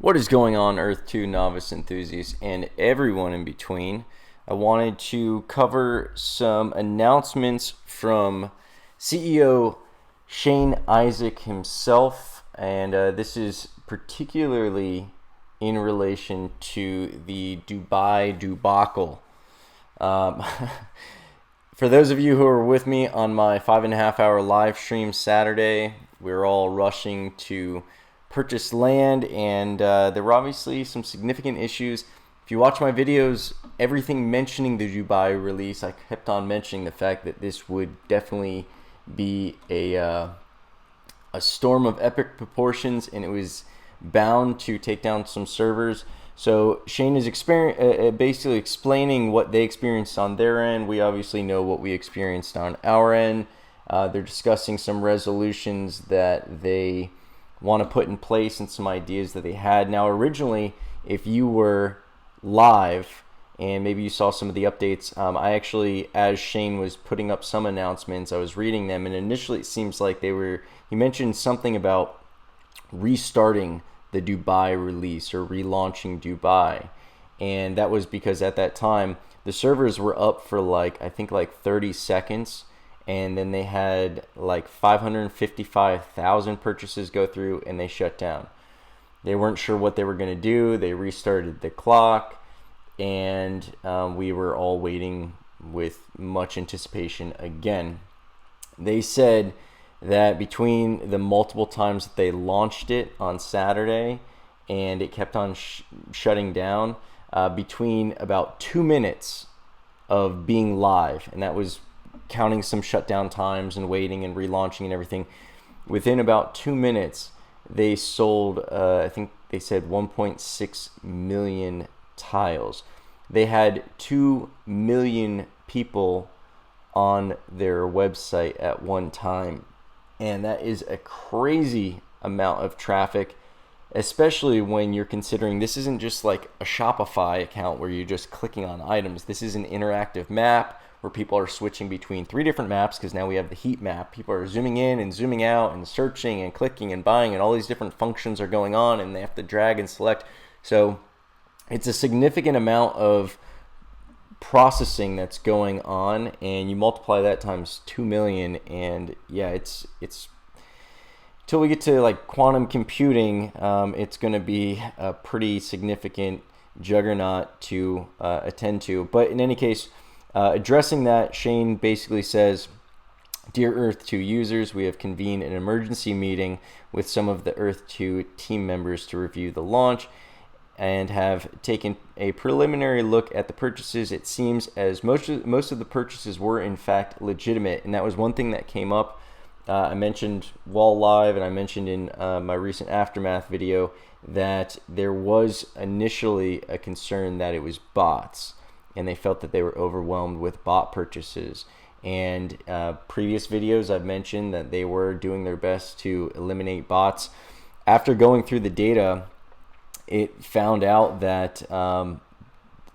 What is going on, Earth 2 novice enthusiasts and everyone in between? I wanted to cover some announcements from CEO Shane Isaac himself, and this is particularly in relation to the Dubai debacle. For those of you who are with me on my 5.5 hour live stream Saturday, we were all rushing to purchase land, and there were obviously some significant issues. If you watch my videos, everything mentioning the Dubai release, I kept on mentioning the fact that this would definitely be a storm of epic proportions, and it was bound to take down some servers. So Shane is basically explaining what they experienced on their end. We obviously know what we experienced on our end. They're discussing some resolutions that they want to put in place and some ideas that they had. Now, originally, if you were live and maybe you saw some of the updates, I actually, as Shane was putting up some announcements, I was reading them, and initially it seems like he mentioned something about restarting the Dubai release or relaunching Dubai, and that was because at that time the servers were up for I think 30 seconds, and then they had 555,000 purchases go through and they shut down. They weren't sure what they were going to do. They restarted the clock, and we were all waiting with much anticipation again. They said that between the multiple times that they launched it on Saturday and it kept on shutting down, between about 2 minutes of being live, and that was counting some shutdown times and waiting and relaunching and everything, within about 2 minutes they sold, I think they said 1.6 million tiles. They had 2 million people on their website at one time, and that is a crazy amount of traffic, especially when you're considering this isn't just like a Shopify account where you're just clicking on items. This is an interactive map where people are switching between 3 different maps, because now we have the heat map. People are zooming in and zooming out and searching and clicking and buying, and all these different functions are going on, and they have to drag and select. So it's a significant amount of processing that's going on, and you multiply that times 2 million, and yeah, it's till we get to quantum computing, it's going to be a pretty significant juggernaut to attend to. But in any case, addressing that, Shane basically says, "Dear Earth 2 users, we have convened an emergency meeting with some of the Earth 2 team members to review the launch and have taken a preliminary look at the purchases. It seems as most of the purchases were in fact legitimate," and that was one thing that came up. I mentioned while live, and I mentioned in my recent Aftermath video, that there was initially a concern that it was bots, and they felt that they were overwhelmed with bot purchases. And previous videos I've mentioned that they were doing their best to eliminate bots. After going through the data, it found out that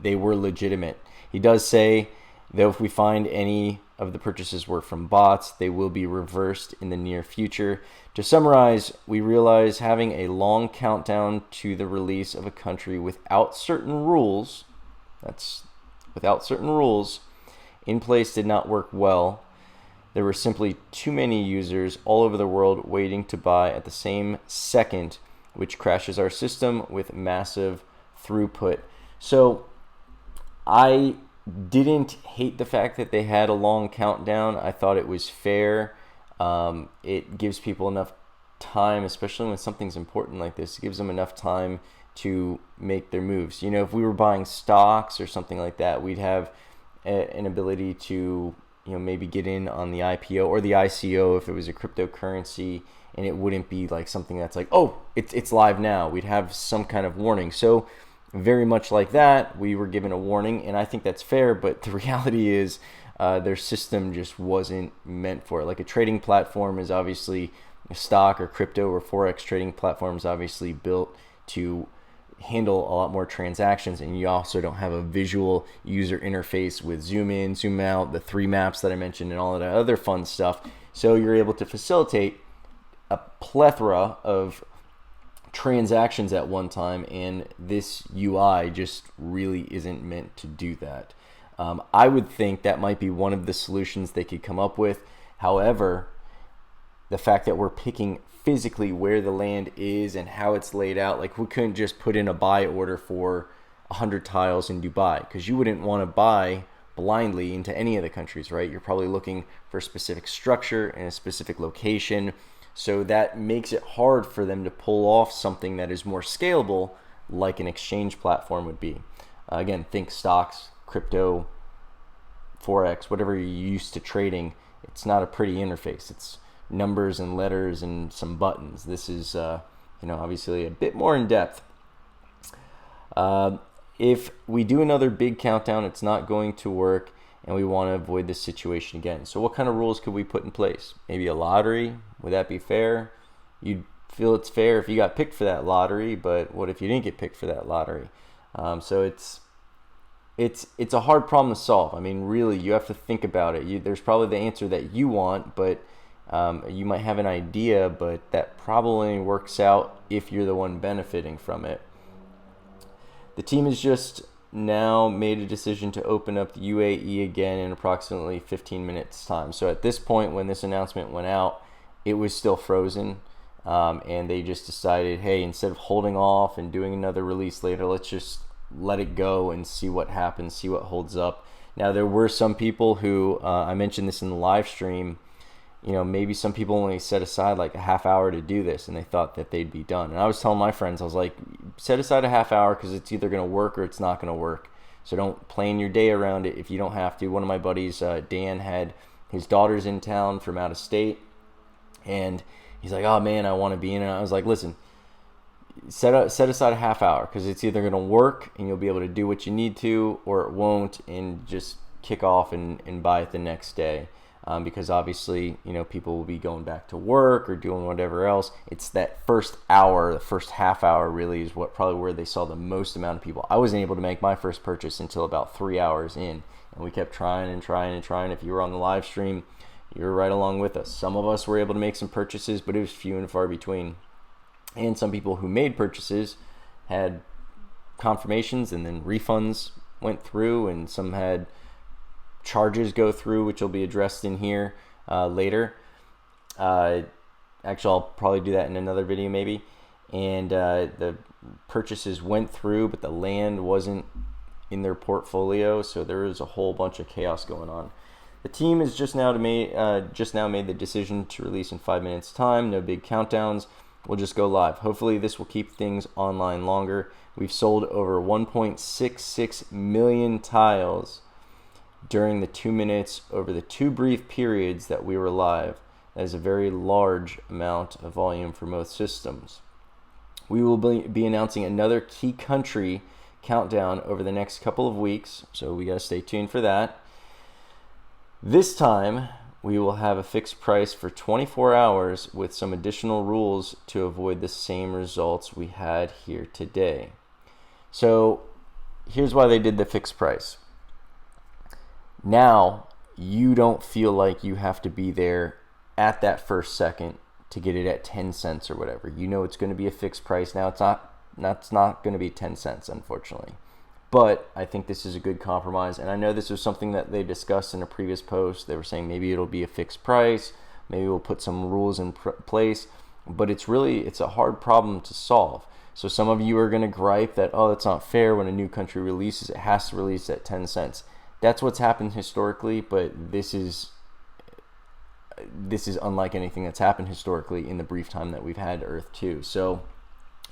they were legitimate. He does say, though, if we find any of the purchases were from bots, they will be reversed in the near future. To summarize, we realize having a long countdown to the release of a country without certain rules, in place did not work well. There were simply too many users all over the world waiting to buy at the same second, which crashes our system with massive throughput. So I didn't hate the fact that they had a long countdown. I thought it was fair. It gives people enough time, especially when something's important like this. It gives them enough time to make their moves. You know, if we were buying stocks or something like that, we'd have an ability to, maybe get in on the IPO or the ICO if it was a cryptocurrency, and it wouldn't be something that's oh, it's live now. We'd have some kind of warning. So very much like that, we were given a warning, and I think that's fair, but the reality is their system just wasn't meant for it. Like a trading platform is obviously, a stock or crypto or Forex trading platform is obviously built to handle a lot more transactions, and you also don't have a visual user interface with zoom in, zoom out, the 3 maps that I mentioned, and all of that other fun stuff. So you're able to facilitate a plethora of transactions at one time, and this UI just really isn't meant to do that. I would think that might be one of the solutions they could come up with. However, the fact that we're picking physically where the land is and how it's laid out, like we couldn't just put in a buy order for 100 tiles in Dubai, because you wouldn't want to buy blindly into any of the countries, right? You're probably looking for a specific structure and a specific location. So that makes it hard for them to pull off something that is more scalable, like an exchange platform would be. Again, think stocks, crypto, Forex, whatever you're used to trading. It's not a pretty interface. It's numbers and letters and some buttons. This is, obviously a bit more in depth. If we do another big countdown, it's not going to work, and we want to avoid this situation again. So what kind of rules could we put in place? Maybe a lottery? Would that be fair? You'd feel it's fair if you got picked for that lottery, but what if you didn't get picked for that lottery? So it's a hard problem to solve. I mean, really, you have to think about it. There's probably the answer that you want, but you might have an idea, but that probably works out if you're the one benefiting from it. The team has just now made a decision to open up the UAE again in approximately 15 minutes time. So at this point, when this announcement went out, it was still frozen, and they just decided, hey, instead of holding off and doing another release later, let's just let it go and see what happens, see what holds up. Now, there were some people who, I mentioned this in the live stream, maybe some people only set aside like a half hour to do this, and they thought that they'd be done. And I was telling my friends, I was like, set aside a half hour, because it's either going to work or it's not going to work. So don't plan your day around it if you don't have to. One of my buddies, Dan, had his daughters in town from out of state, and he's like, oh man, I want to be in. And I was like, listen, set aside a half hour, because it's either going to work and you'll be able to do what you need to, or it won't, and just kick off and buy it the next day. Because obviously, people will be going back to work or doing whatever else. It's that first hour, the first half hour really is probably where they saw the most amount of people. I wasn't able to make my first purchase until about 3 hours in, and we kept trying and trying and trying. If you were on the live stream, you were right along with us. Some of us were able to make some purchases, but it was few and far between. And some people who made purchases had confirmations, and then refunds went through, and some had charges go through, which will be addressed in here later. Actually, I'll probably do that in another video maybe. And the purchases went through, but the land wasn't in their portfolio, so there was a whole bunch of chaos going on. The team has just now made the decision to release in 5 minutes time. No big countdowns. We'll just go live. Hopefully this will keep things online longer. We've sold over 1.66 million tiles during the 2 minutes over the 2 brief periods that we were live. That is a very large amount of volume for most systems. We will be announcing another key country countdown over the next couple of weeks, so we gotta stay tuned for that. This time, we will have a fixed price for 24 hours with some additional rules to avoid the same results we had here today. So here's why they did the fixed price. Now, you don't feel like you have to be there at that first second to get it at 10 cents or whatever. You know it's going to be a fixed price. Now, that's not going to be 10 cents, unfortunately. But I think this is a good compromise. And I know this was something that they discussed in a previous post. They were saying maybe it'll be a fixed price. Maybe we'll put some rules in place. But it's a hard problem to solve. So some of you are going to gripe that, oh, that's not fair. When a new country releases, it has to release at 10 cents. That's what's happened historically, but this is unlike anything that's happened historically in the brief time that we've had Earth 2. So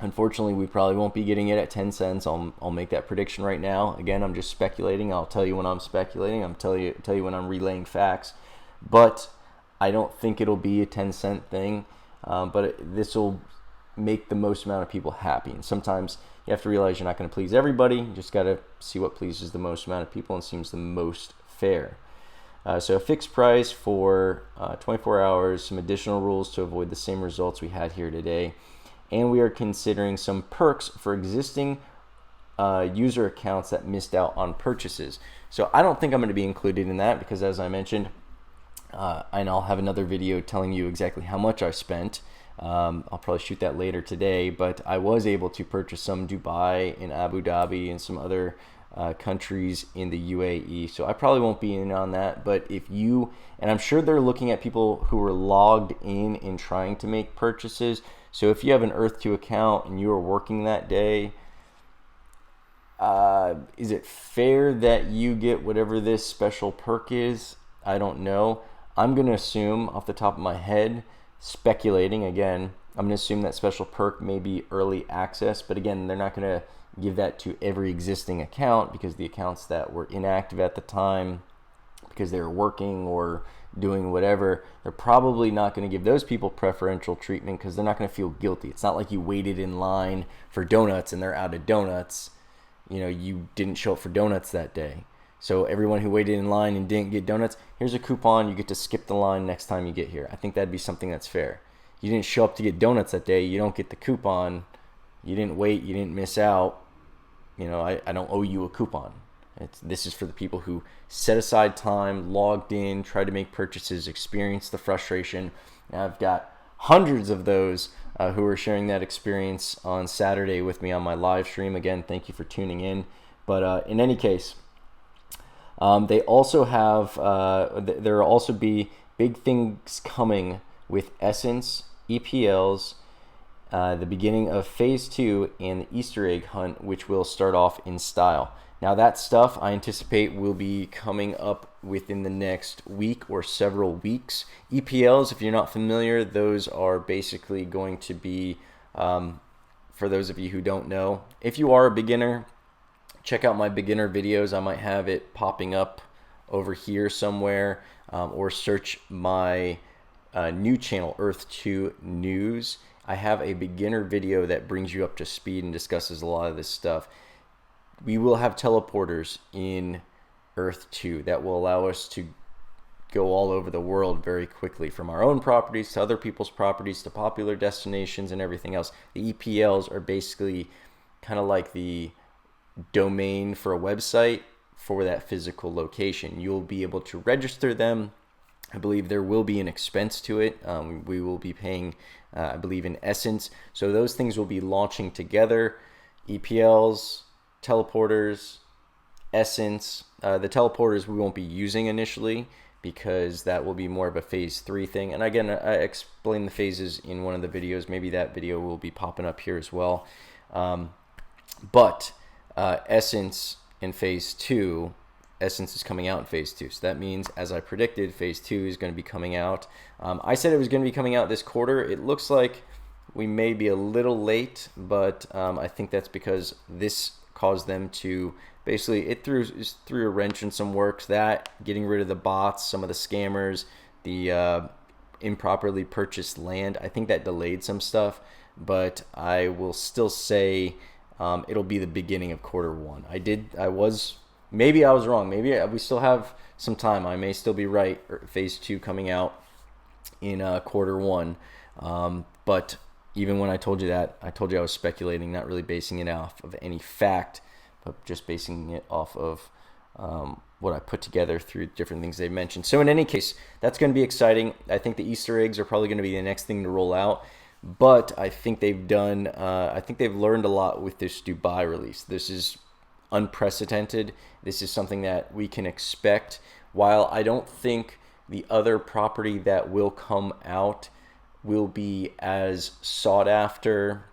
unfortunately, we probably won't be getting it at 10 cents. I'll make that prediction right now. Again, I'm just speculating. I'll tell you when I'm speculating. I'm tell you when I'm relaying facts. But I don't think it'll be a 10-cent thing. But this will make the most amount of people happy. And sometimes you have to realize you're not going to please everybody. You just got to see what pleases the most amount of people and seems the most fair. So a fixed price for 24 hours, some additional rules to avoid the same results we had here today. And we are considering some perks for existing user accounts that missed out on purchases. So I don't think I'm going to be included in that because, as I mentioned, and I'll have another video telling you exactly how much I spent. I'll probably shoot that later today, but I was able to purchase some Dubai and Abu Dhabi and some other countries in the UAE. So I probably won't be in on that, but if you, and I'm sure they're looking at people who are logged in and trying to make purchases. So if you have an Earth 2 account and you are working that day, is it fair that you get whatever this special perk is? I don't know. I'm going to assume off the top of my head, speculating again, I'm going to assume that special perk may be early access, but again, they're not going to give that to every existing account, because the accounts that were inactive at the time because they were working or doing whatever, they're probably not going to give those people preferential treatment because they're not going to feel guilty. It's not like you waited in line for donuts and they're out of donuts. You didn't show up for donuts that day. So everyone who waited in line and didn't get donuts, here's a coupon. You get to skip the line next time you get here. I think that'd be something that's fair. You didn't show up to get donuts that day. You don't get the coupon. You didn't wait. You didn't miss out. I don't owe you a coupon. This is for the people who set aside time, logged in, tried to make purchases, experienced the frustration. And I've got hundreds of those who are sharing that experience on Saturday with me on my live stream. Again, thank you for tuning in. But in any case, they also have, there will also be big things coming with Essence, EPLs, the beginning of phase 2, and the Easter egg hunt, which will start off in style. Now that stuff I anticipate will be coming up within the next week or several weeks. EPLs, if you're not familiar, those are basically going to be, for those of you who don't know, if you are a beginner, check out my beginner videos. I might have it popping up over here somewhere, or search my new channel, Earth 2 News. I have a beginner video that brings you up to speed and discusses a lot of this stuff. We will have teleporters in Earth 2 that will allow us to go all over the world very quickly, from our own properties to other people's properties to popular destinations and everything else. The EPLs are basically kind of like the domain for a website for that physical location. You'll be able to register them. I believe there will be an expense to it. We will be paying, I believe, in Essence. So those things will be launching together. EPLs, teleporters, Essence. The teleporters we won't be using initially because that will be more of a phase 3 thing. And again, I explained the phases in one of the videos. Maybe that video will be popping up here as well. But Essence in phase 2, Essence is coming out in phase 2. So that means, as I predicted, phase 2 is going to be coming out. I said it was going to be coming out this quarter. It looks like we may be a little late, but I think that's because this caused them to basically, it threw a wrench in some works, that getting rid of the bots, some of the scammers, the improperly purchased land. I think that delayed some stuff, but I will still say it'll be the beginning of quarter 1. Maybe I was wrong. Maybe we still have some time. I may still be right. Phase 2 coming out in quarter 1. But even when I told you that, I told you I was speculating, not really basing it off of any fact, but just basing it off of what I put together through different things they've mentioned. So in any case, that's going to be exciting. I think the Easter eggs are probably going to be the next thing to roll out. But I think they've done, I think they've learned a lot with this Dubai release. This is unprecedented. This is something that we can expect. While I don't think the other property that will come out will be as sought after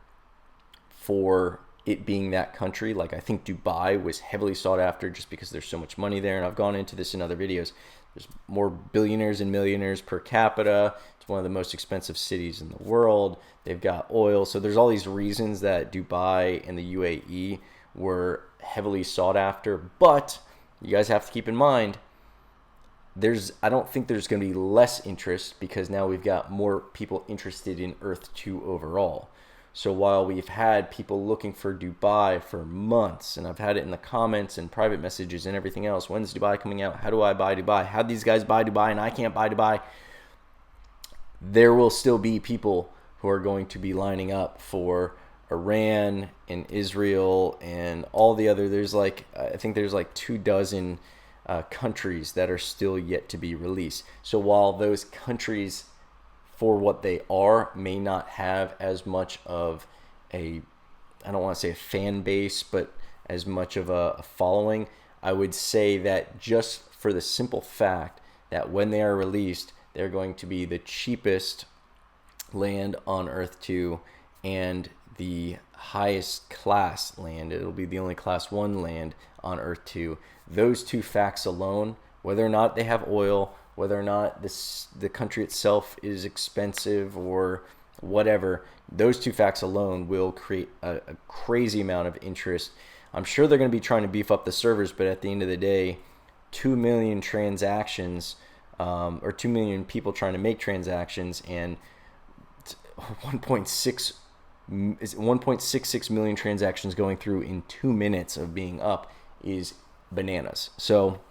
for it being that country. Like, I think Dubai was heavily sought after just because there's so much money there, and I've gone into this in other videos. There's more billionaires and millionaires per capita. It's one of the most expensive cities in the world. They've got oil. So there's all these reasons that Dubai and the UAE were heavily sought after. But you guys have to keep in mind, I don't think there's going to be less interest, because now we've got more people interested in Earth 2 overall. So while we've had people looking for Dubai for months, and I've had it in the comments and private messages and everything else, when's Dubai coming out? How do I buy Dubai? How'd these guys buy Dubai and I can't buy Dubai? There will still be people who are going to be lining up for Iran and Israel and all the other, I think there's like 24 countries that are still yet to be released. So while those countries for what they are, may not have as much of a, I don't want to say a fan base, but as much of a following. I would say that just for the simple fact that when they are released, they're going to be the cheapest land on Earth 2 and the highest class land. It'll be the only class 1 land on Earth 2. Those two facts alone, whether or not they have oil, whether or not the country itself is expensive or whatever, those two facts alone will create a crazy amount of interest. I'm sure they're going to be trying to beef up the servers, but at the end of the day, 2 million transactions, or 2 million people trying to make transactions, and 1.66 million transactions going through in 2 minutes of being up is bananas. So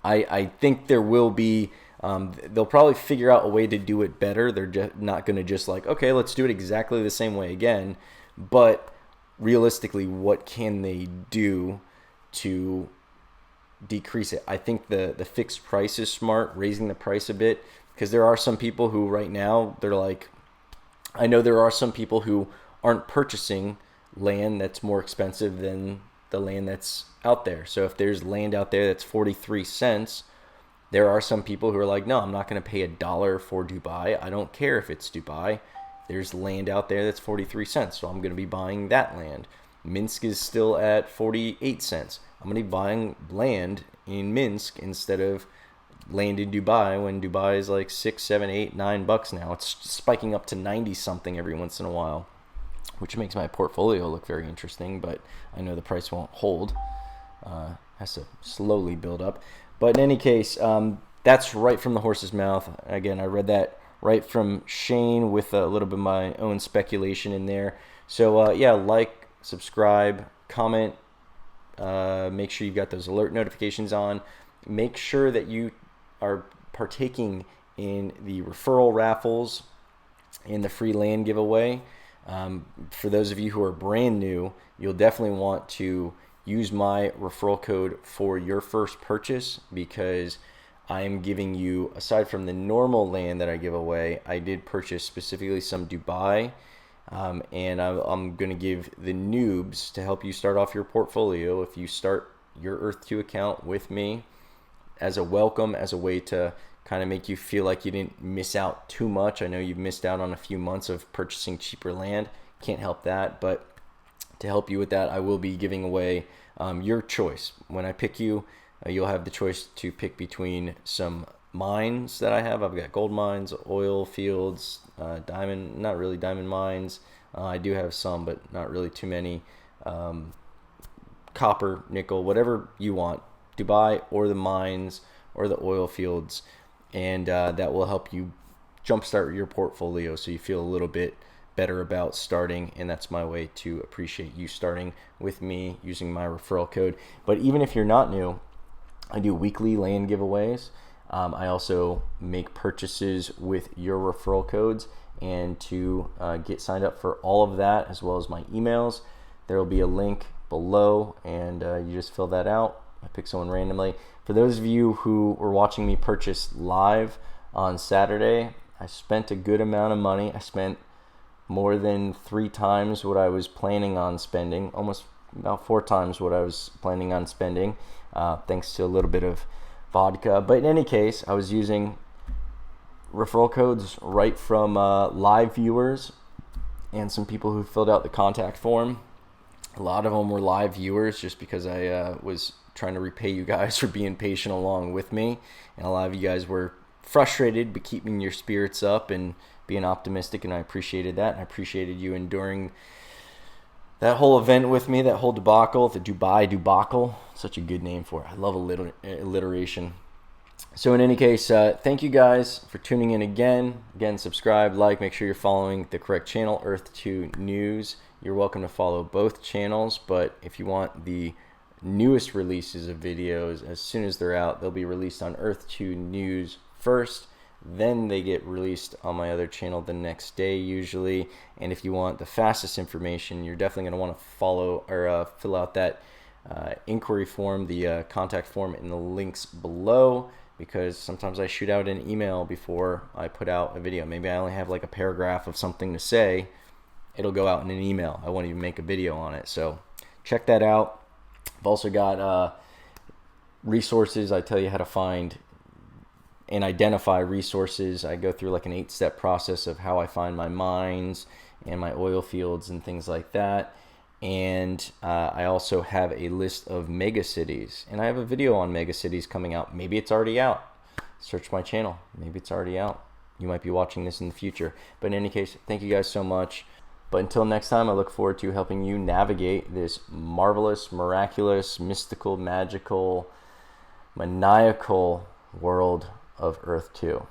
I think there will be, they'll probably figure out a way to do it better. They're just not going to just like, okay, let's do it exactly the same way again. But realistically, what can they do to decrease it? I think the fixed price is smart, raising the price a bit, because there are some people who right now, they're like, I know there are some people who aren't purchasing land that's more expensive than the land that's out there. So if there's land out there that's 43 cents, there are some people who are like, no, I'm not going to pay $1 for Dubai. I don't care if it's Dubai. There's land out there that's 43 cents, so I'm going to be buying that land. Minsk is still at 48 cents. I'm going to be buying land in Minsk instead of land in Dubai, when Dubai is like $6, $7, $8, $9 now. It's spiking up to 90 something every once in a while, which makes my portfolio look very interesting, but I know the price won't hold. Has to slowly build up. But in any case, that's right from the horse's mouth. Again, I read that right from Shane with a little bit of my own speculation in there. So yeah, like, subscribe, comment, make sure you've got those alert notifications on. Make sure that you are partaking in the referral raffles and the free land giveaway. For those of you who are brand new, you'll definitely want to use my referral code for your first purchase, because I am giving you, aside from the normal land that I give away, I did purchase specifically some Dubai, and I'm going to give the noobs, to help you start off your portfolio, if you start your Earth 2 account with me, as a welcome, as a way to kind of make you feel like you didn't miss out too much. I know you've missed out on a few months of purchasing cheaper land. Can't help that, but to help you with that, I will be giving away your choice. When I pick you, you'll have the choice to pick between some mines that I have. I've got gold mines, oil fields, diamond, not really diamond mines. I do have some, but not really too many. Copper, nickel, whatever you want. Dubai or the mines or the oil fields. And that will help you jumpstart your portfolio so you feel a little bit better about starting, and that's my way to appreciate you starting with me using my referral code. But even if you're not new, I do weekly land giveaways. I also make purchases with your referral codes, and to get signed up for all of that, as well as my emails, there will be a link below, and you just fill that out. I pick someone randomly. For those of you who were watching me purchase live on Saturday, I spent a good amount of money. I spent more than 3 times what I was planning on spending, almost about 4 times what I was planning on spending, thanks to a little bit of vodka. But in any case, I was using referral codes right from live viewers and some people who filled out the contact form. A lot of them were live viewers, just because I was trying to repay you guys for being patient along with me, and a lot of you guys were frustrated but keeping your spirits up and being optimistic, and I appreciated that, and I appreciated you enduring that whole event with me, that whole debacle, the Dubai debacle. Such a good name for it. I love alliteration. So in any case, thank you guys for tuning in again. Again, subscribe, like, make sure you're following the correct channel, Earth 2 News. You're welcome to follow both channels, but if you want the newest releases of videos, as soon as they're out, they'll be released on Earth 2 News first. Then they get released on my other channel the next day usually. And if you want the fastest information, you're definitely going to want to follow or fill out that inquiry form, the contact form in the links below. because sometimes I shoot out an email before I put out a video. Maybe I only have like a paragraph of something to say. It'll go out in an email. I won't even make a video on it. So check that out. I've also got resources. I tell you how to find and identify resources. I go through like an 8-step process of how I find my mines and my oil fields and things like that. And I also have a list of mega cities, and I have a video on mega cities coming out. Maybe it's already out. Search my channel. Maybe it's already out. You might be watching this in the future. But in any case, thank you guys so much. But until next time, I look forward to helping you navigate this marvelous, miraculous, mystical, magical, maniacal world of Earth 2.